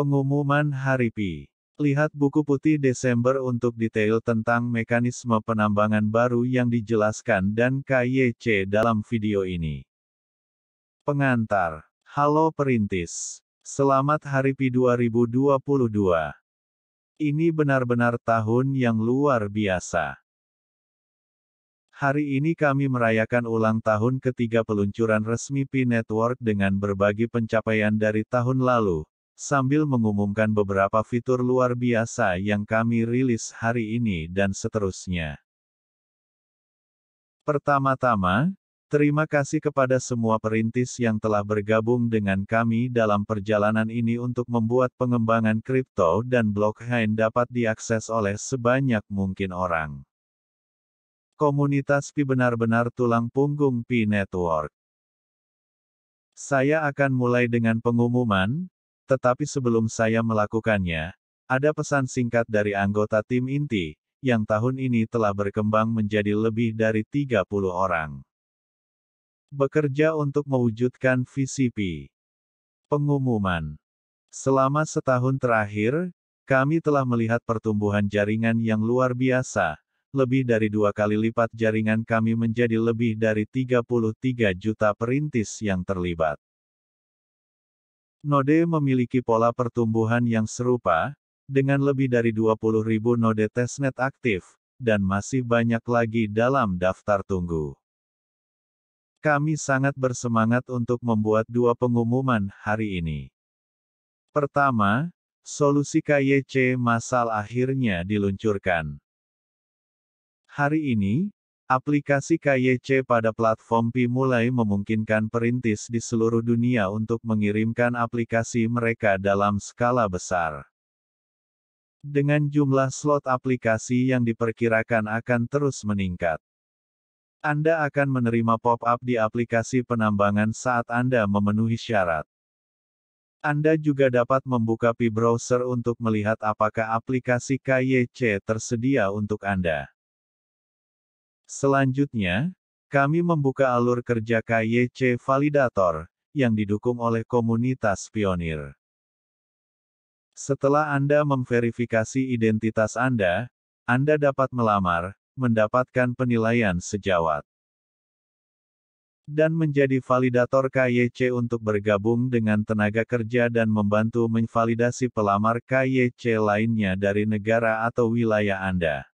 Pengumuman Hari Pi. Lihat buku putih Desember untuk detail tentang mekanisme penambangan baru yang dijelaskan dan KYC dalam video ini. Pengantar. Halo perintis. Selamat Hari Pi 2022. Ini benar-benar tahun yang luar biasa. Hari ini kami merayakan ulang tahun ketiga peluncuran resmi Pi Network dengan berbagi pencapaian dari tahun lalu, sambil mengumumkan beberapa fitur luar biasa yang kami rilis hari ini dan seterusnya. Pertama-tama, terima kasih kepada semua perintis yang telah bergabung dengan kami dalam perjalanan ini untuk membuat pengembangan kripto dan blockchain dapat diakses oleh sebanyak mungkin orang. Komunitas Pi benar-benar tulang punggung Pi Network. Saya akan mulai dengan pengumuman, tetapi sebelum saya melakukannya, ada pesan singkat dari anggota tim inti, yang tahun ini telah berkembang menjadi lebih dari 30 orang. Bekerja untuk mewujudkan visi Pi. Pengumuman. Selama setahun terakhir, kami telah melihat pertumbuhan jaringan yang luar biasa. Lebih dari 2 kali lipat jaringan kami menjadi lebih dari 33 juta perintis yang terlibat. Node memiliki pola pertumbuhan yang serupa, dengan lebih dari 20.000 node testnet aktif, dan masih banyak lagi dalam daftar tunggu. Kami sangat bersemangat untuk membuat 2 pengumuman hari ini. Pertama, solusi KYC massal akhirnya diluncurkan. Hari ini, aplikasi KYC pada platform Pi mulai memungkinkan perintis di seluruh dunia untuk mengirimkan aplikasi mereka dalam skala besar. Dengan jumlah slot aplikasi yang diperkirakan akan terus meningkat. Anda akan menerima pop-up di aplikasi penambangan saat Anda memenuhi syarat. Anda juga dapat membuka Pi browser untuk melihat apakah aplikasi KYC tersedia untuk Anda. Selanjutnya, kami membuka alur kerja KYC Validator, yang didukung oleh komunitas pionir. Setelah Anda memverifikasi identitas Anda dapat melamar, mendapatkan penilaian sejawat, dan menjadi validator KYC untuk bergabung dengan tenaga kerja dan membantu memvalidasi pelamar KYC lainnya dari negara atau wilayah Anda.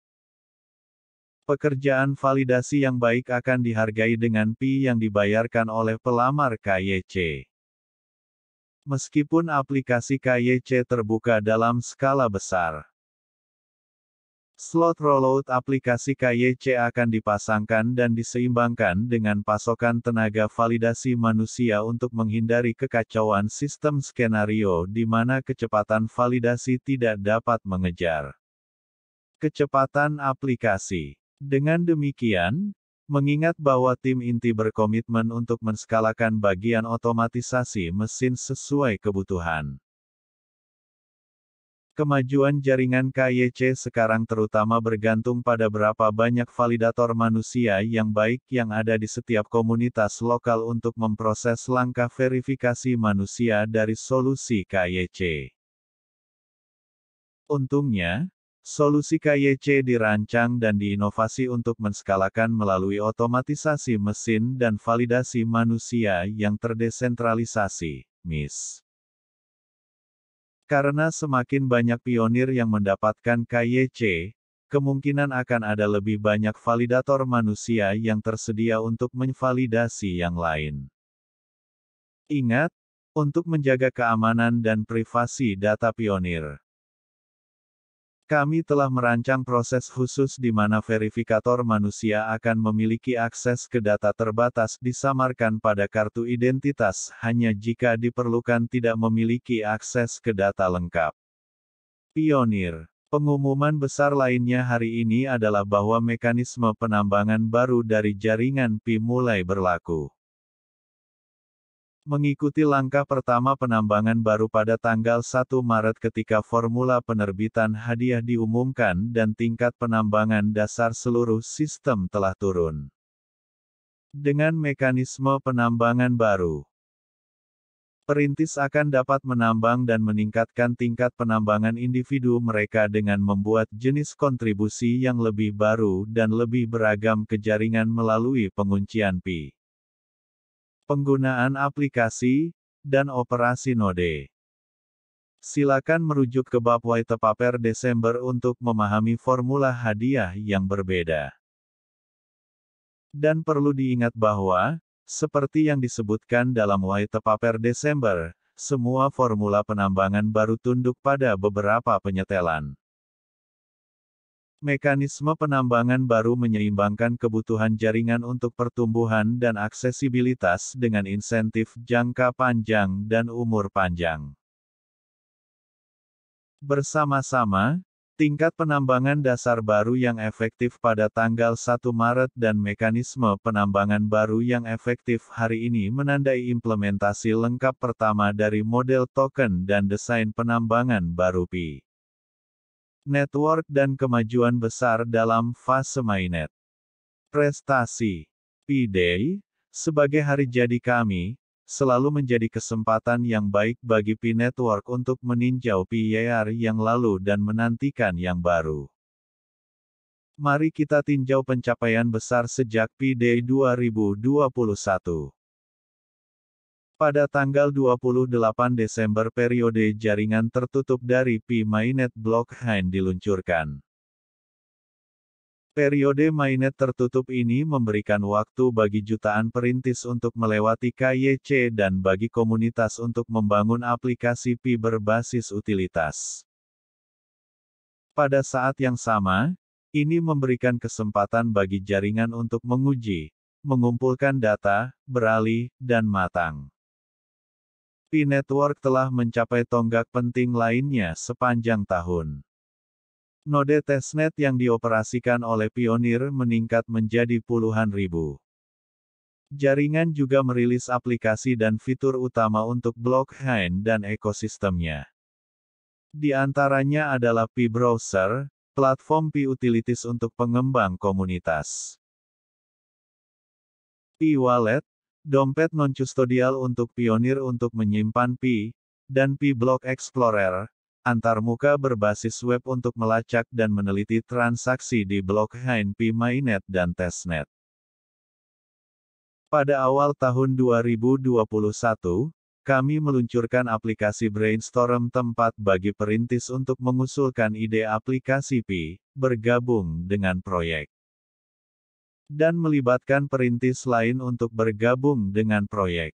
Pekerjaan validasi yang baik akan dihargai dengan Pi yang dibayarkan oleh pelamar KYC. Meskipun aplikasi KYC terbuka dalam skala besar, slot rollout aplikasi KYC akan dipasangkan dan diseimbangkan dengan pasokan tenaga validasi manusia untuk menghindari kekacauan sistem skenario di mana kecepatan validasi tidak dapat mengejar kecepatan aplikasi. Dengan demikian, mengingat bahwa tim inti berkomitmen untuk menskalakan bagian otomatisasi mesin sesuai kebutuhan. Kemajuan jaringan KYC sekarang terutama bergantung pada berapa banyak validator manusia yang baik yang ada di setiap komunitas lokal untuk memproses langkah verifikasi manusia dari solusi KYC. Untungnya, solusi KYC dirancang dan diinovasi untuk menskalakan melalui otomatisasi mesin dan validasi manusia yang terdesentralisasi, MIS. Karena semakin banyak pionir yang mendapatkan KYC, kemungkinan akan ada lebih banyak validator manusia yang tersedia untuk menvalidasi yang lain. Ingat, untuk menjaga keamanan dan privasi data pionir, kami telah merancang proses khusus di mana verifikator manusia akan memiliki akses ke data terbatas disamarkan pada kartu identitas hanya jika diperlukan tidak memiliki akses ke data lengkap. Pionir. Pengumuman besar lainnya hari ini adalah bahwa mekanisme penambangan baru dari jaringan Pi mulai berlaku. Mengikuti langkah pertama penambangan baru pada tanggal 1 Maret ketika formula penerbitan hadiah diumumkan dan tingkat penambangan dasar seluruh sistem telah turun. Dengan mekanisme penambangan baru, Perintis akan dapat menambang dan meningkatkan tingkat penambangan individu mereka dengan membuat jenis kontribusi yang lebih baru dan lebih beragam ke jaringan melalui penguncian Pi. Penggunaan aplikasi dan operasi node. Silakan merujuk ke bab White Paper Desember untuk memahami formula hadiah yang berbeda. Dan perlu diingat bahwa, seperti yang disebutkan dalam White Paper Desember, semua formula penambangan baru tunduk pada beberapa penyetelan. Mekanisme penambangan baru menyeimbangkan kebutuhan jaringan untuk pertumbuhan dan aksesibilitas dengan insentif jangka panjang dan umur panjang. Bersama-sama, tingkat penambangan dasar baru yang efektif pada tanggal 1 Maret dan mekanisme penambangan baru yang efektif hari ini menandai implementasi lengkap pertama dari model token dan desain penambangan baru Pi. Network dan kemajuan besar dalam fase mainnet. Prestasi Pi Day, sebagai hari jadi kami, selalu menjadi kesempatan yang baik bagi Pi Network untuk meninjau Pi Year yang lalu dan menantikan yang baru. Mari kita tinjau pencapaian besar sejak Pi Day 2021. Pada tanggal 28 Desember periode jaringan tertutup dari Pi Mainnet Blockchain diluncurkan. Periode mainnet tertutup ini memberikan waktu bagi jutaan perintis untuk melewati KYC dan bagi komunitas untuk membangun aplikasi Pi berbasis utilitas. Pada saat yang sama, ini memberikan kesempatan bagi jaringan untuk menguji, mengumpulkan data, beralih, dan matang. Pi Network telah mencapai tonggak penting lainnya sepanjang tahun. Node testnet yang dioperasikan oleh Pioneer meningkat menjadi puluhan ribu. Jaringan juga merilis aplikasi dan fitur utama untuk blockchain dan ekosistemnya. Di antaranya adalah Pi Browser, platform Pi Utilities untuk pengembang komunitas. Pi Wallet, dompet non-custodial untuk Pioneer untuk menyimpan Pi, dan Pi Block Explorer, antarmuka berbasis web untuk melacak dan meneliti transaksi di blockchain Pi Mainnet dan testnet. Pada awal tahun 2021, kami meluncurkan aplikasi Brainstorm, tempat bagi perintis untuk mengusulkan ide aplikasi Pi, bergabung dengan proyek, dan melibatkan perintis lain untuk bergabung dengan proyek.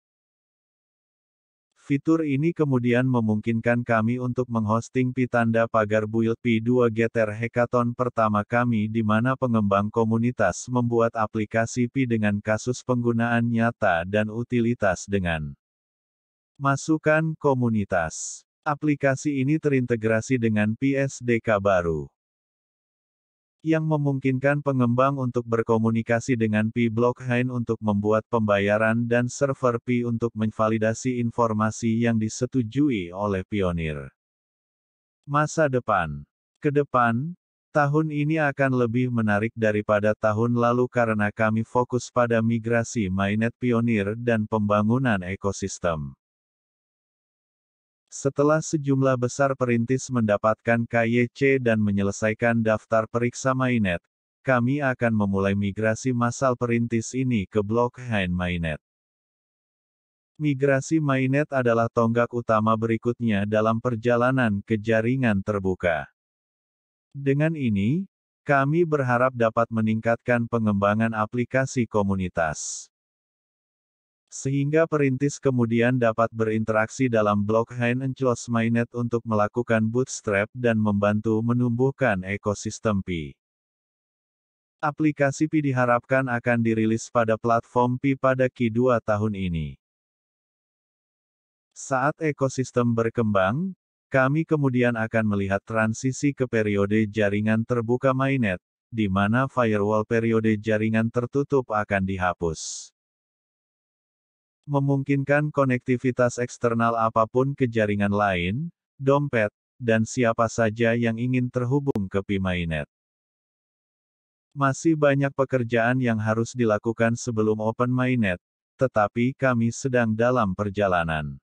Fitur ini kemudian memungkinkan kami untuk menghosting Pi tanda pagar build Pi 2 Getter Hackathon pertama kami di mana pengembang komunitas membuat aplikasi Pi dengan kasus penggunaan nyata dan utilitas dengan masukan komunitas. Aplikasi ini terintegrasi dengan Pi SDK baru, yang memungkinkan pengembang untuk berkomunikasi dengan Pi Blockchain untuk membuat pembayaran dan server Pi untuk memvalidasi informasi yang disetujui oleh Pioneer. Masa depan. Ke depan, tahun ini akan lebih menarik daripada tahun lalu karena kami fokus pada migrasi mainnet Pioneer dan pembangunan ekosistem. Setelah sejumlah besar perintis mendapatkan KYC dan menyelesaikan daftar periksa mainnet, kami akan memulai migrasi massal perintis ini ke blockchain mainnet. Migrasi mainnet adalah tonggak utama berikutnya dalam perjalanan ke jaringan terbuka. Dengan ini, kami berharap dapat meningkatkan pengembangan aplikasi komunitas, sehingga perintis kemudian dapat berinteraksi dalam blockchain enclosed mainnet untuk melakukan bootstrap dan membantu menumbuhkan ekosistem Pi. Aplikasi Pi diharapkan akan dirilis pada platform Pi pada Q2 tahun ini. Saat ekosistem berkembang, kami kemudian akan melihat transisi ke periode jaringan terbuka mainnet, di mana firewall periode jaringan tertutup akan dihapus, memungkinkan konektivitas eksternal apapun ke jaringan lain, dompet, dan siapa saja yang ingin terhubung ke Pi Mainnet. Masih banyak pekerjaan yang harus dilakukan sebelum Open Mainnet, tetapi kami sedang dalam perjalanan.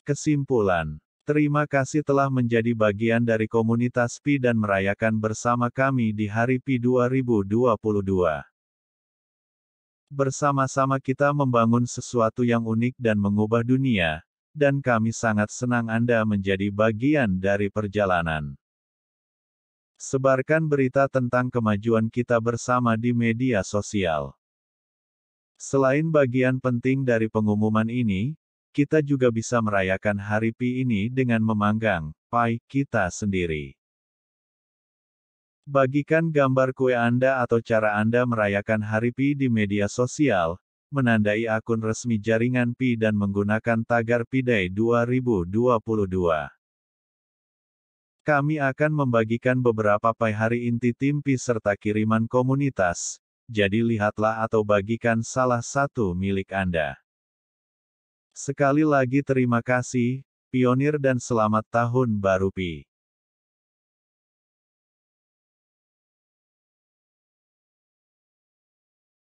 Kesimpulan. Terima kasih telah menjadi bagian dari komunitas Pi dan merayakan bersama kami di Hari Pi 2022. Bersama-sama kita membangun sesuatu yang unik dan mengubah dunia, dan kami sangat senang Anda menjadi bagian dari perjalanan. Sebarkan berita tentang kemajuan kita bersama di media sosial. Selain bagian penting dari pengumuman ini, kita juga bisa merayakan Hari Pi ini dengan memanggang pai kita sendiri. Bagikan gambar kue Anda atau cara Anda merayakan Hari Pi di media sosial, menandai akun resmi jaringan Pi dan menggunakan tagar Pi Day 2022. Kami akan membagikan beberapa pai hari inti tim Pi serta kiriman komunitas, jadi lihatlah atau bagikan salah satu milik Anda. Sekali lagi terima kasih, pionir dan selamat tahun baru Pi.